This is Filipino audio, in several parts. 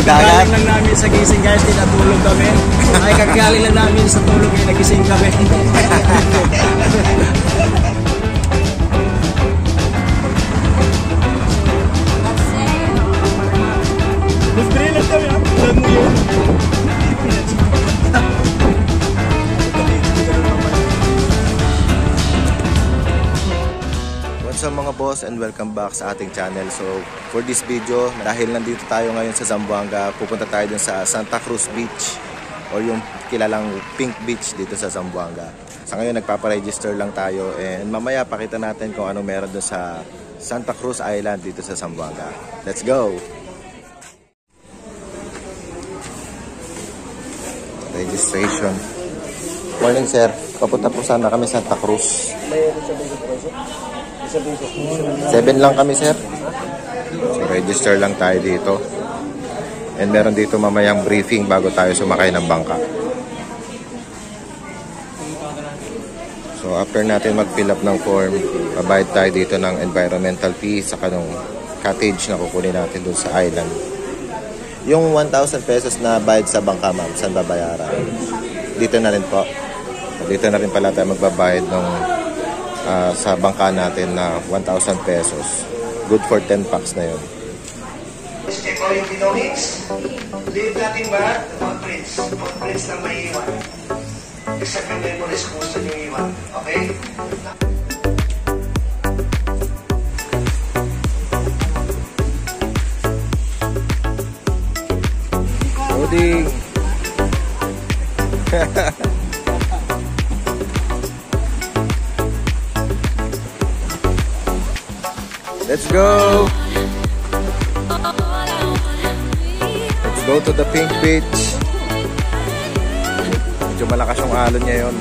Kakagaling lang namin sa gising guys, tinatulog kami. Ay, kakagaling lang namin sa tulog, ay nagising kami. Mas brilliant kami, alam mo yun. What's up mga boss, and welcome back sa ating channel. So for this video, dahil nandito tayo ngayon sa Zamboanga, pupunta tayo dun sa Santa Cruz Beach or yung kilalang Pink Beach dito sa Zamboanga. Sa ngayon nagpaparegister lang tayo, and mamaya pakita natin kung anong meron dun sa Santa Cruz Island dito sa Zamboanga. Let's go! Registration. Morning sir, papunta po sana kami sa Santa Cruz. 7 lang kami sir. So register lang tayo dito. And meron dito mamayang briefing bago tayo sumakay ng bangka. So after natin mag-fill up ng form, babayad tayo dito ng environmental fee sa kanong cottage na kukunin natin dun sa island. Yung 1,000 pesos na bayad sa bangka ma'am, saan babayaran? Dito na rin po. Dito na rin pala tayo magbabayad ng sa bangka natin na 1,000 pesos. Good for 10 packs na yun. Check all yung belongings. Leave natin ba? Footprints. Footprints na may iwan. Except yung memories kung gusto nyo iwan. Okay? Loading! Let's go! Let's go to the Pink Beach. Medyo malakas yung alon niya yun.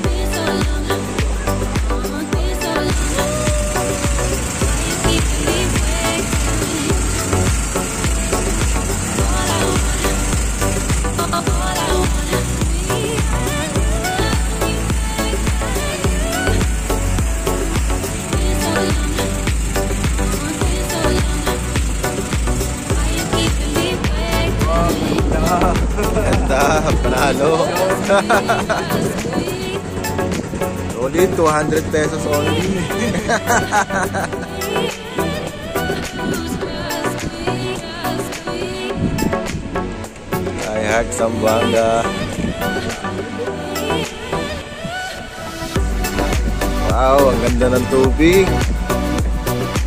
Ganda, panalo. Solid, 200 pesos only. I heart Zamboanga. Wow, ang ganda ng tubig.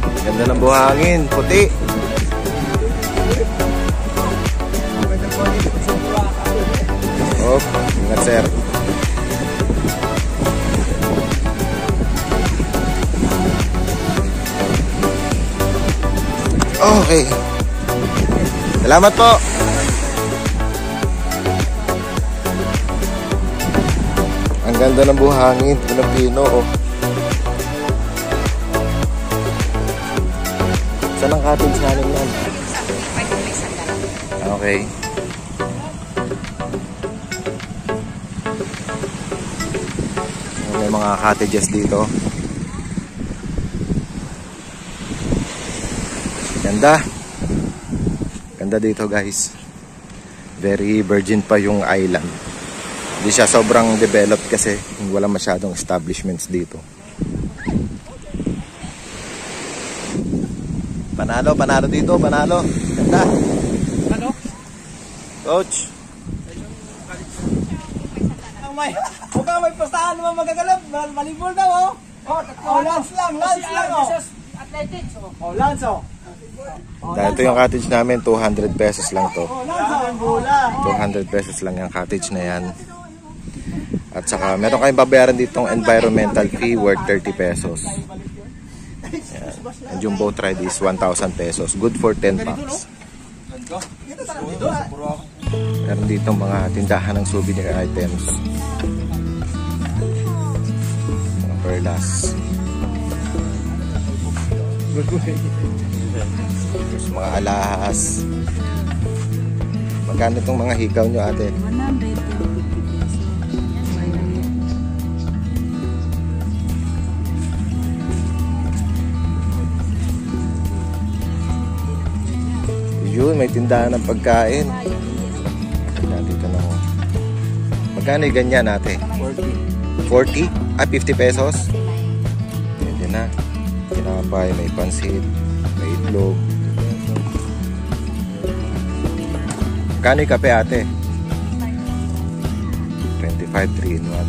Ang ganda ng buhangin, puti. Oh, ingat sir. Okay. Salamat po. Ang ganda ng buhangin, Pilipino oh. Saan ang cottage namin yan? Okay. May mga cottages dito. Ganda. Ganda dito guys. Very virgin pa yung island. Hindi siya sobrang developed kasi wala masyadong establishments dito. Panalo, panalo dito, panalo. Ganda. Ano? Coach. Huwag ka may pastahan naman magagalap. Malibol daw, oh. Oh, Lance lang, Lance lang, oh. Athletics, oh. Lance, oh. Dahil ito yung cottage namin, 200 pesos lang to. Oh, Lance, 200 pesos lang yung cottage na yan. At saka, meron kayong babayaran ditong environmental fee worth 30 pesos. Yan. And yung boat ride is 1,000 pesos. Good for 10 packs. Meron dito mga tindahan ng souvenir items. Mga perlas. There's mga alahas. Magkano itong mga hikaw nyo ate? 100. Yun, may tindahan ng pagkain. Magkano yung ganyan ate? 40. 40? Ah, 50 pesos? Pwede na. Tinapay, may pansit, may itlog. Magkano yung kape ate? 25, 3 in 1.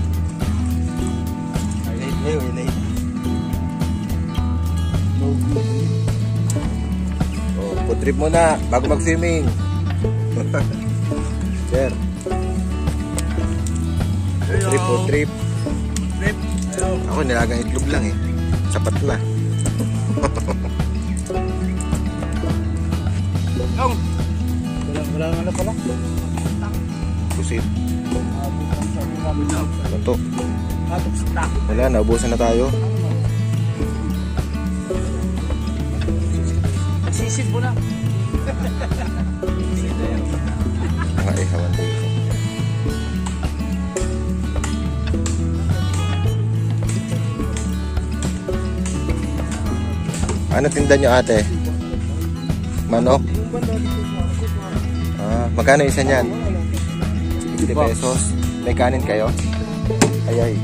Oh, food trip muna bago mag-swimming. Sir. Food trip. Ako nilagang itlog lang eh. Sapat na. Wala nga na pala. Pusit. Ito. Stock. Wala, naubusan na tayo. Sisid mo na. Mga ihawan dito. Ano tinda nyo ate? Manok? Ah, magkano isa niyan? 50 pesos. May kanin kayo? Ay.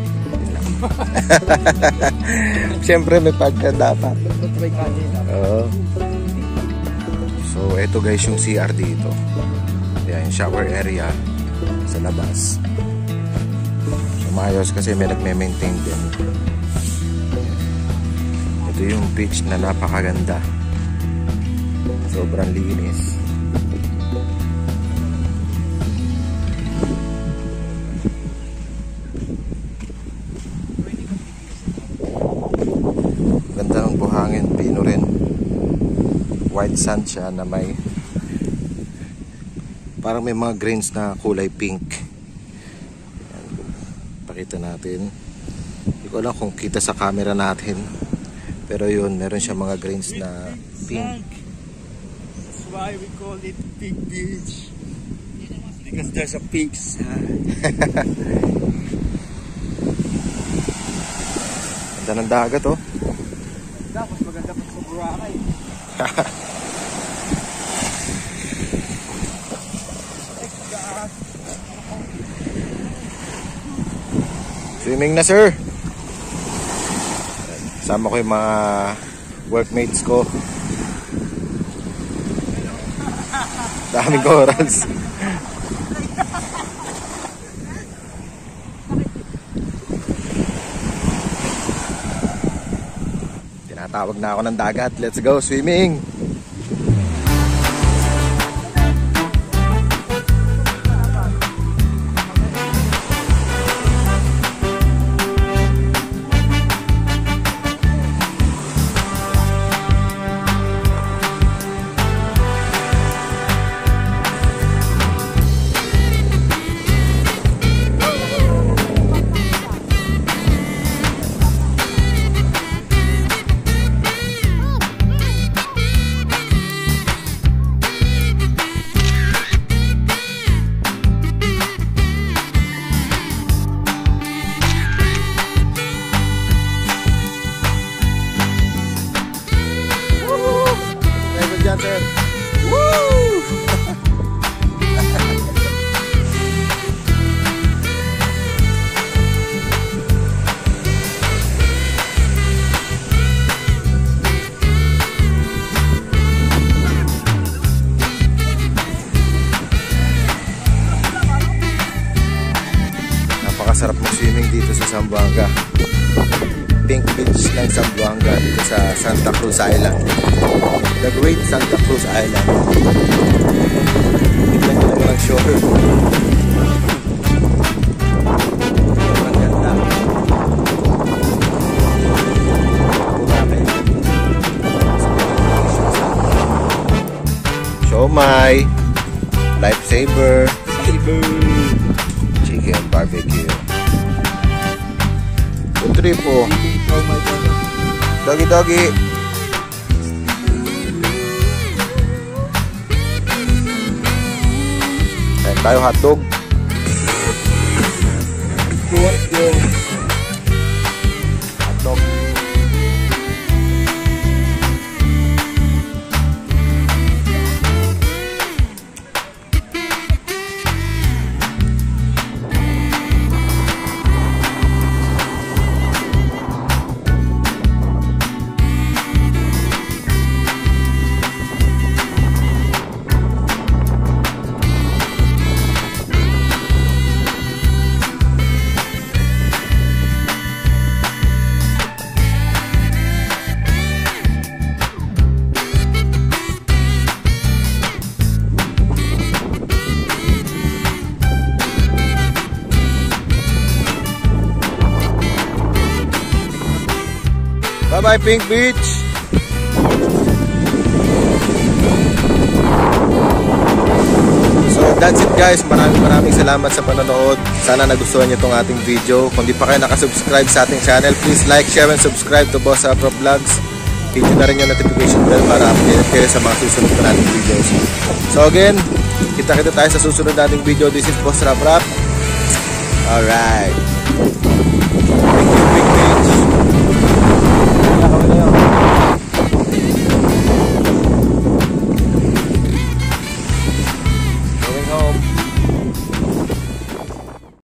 Siyempre may pagka dapat. Oo. So, eto guys yung CR dito. Yan, yung shower area sa labas. So, maayos kasi may nagme-maintain din. Ito yung beach na napakaganda. Sobrang linis. Ganda ng buhangin, pino rin. White sand siya na may parang may mga grains na kulay pink. Yan. Pakita natin. Hindi ko alam kung kita sa camera natin. Pero yun, meron siya mga grains na pink. That's why we call it Pink Beach. Because there's a pink sand. Ganda ng dagat oh. Mas maganda pa sa Boracay. Swimming na sir. Sama ko yung mga workmates ko. Daming corals. Tinatawag na ako ng dagat. Let's go swimming. Napakasarap mag-swimming dito sa Zamboanga. Pink Beach ng Zamboanga dito sa Santa Cruz Island. The Great Santa Cruz Island. Tignan nyo naman ang shore. Ang ganda. Siomai, Lifesaver, Chicken Barbecue. Putri po. Doggy doggy. Kain tayo hotdog. Hotdog. Bye-bye, Pink Beach! So that's it guys, maraming salamat sa panonood. Sana nagustuhan niyo itong ating video. Kung di pa kayo nakasubscribe sa ating channel, please like, share, and subscribe to Boss Afro Vlogs. Hit nyo na rin yung notification bell para update kayo sa mga susunod pa nating videos. So again, kita tayo sa susunod nating video. This is Boss Rap Rap. Alright.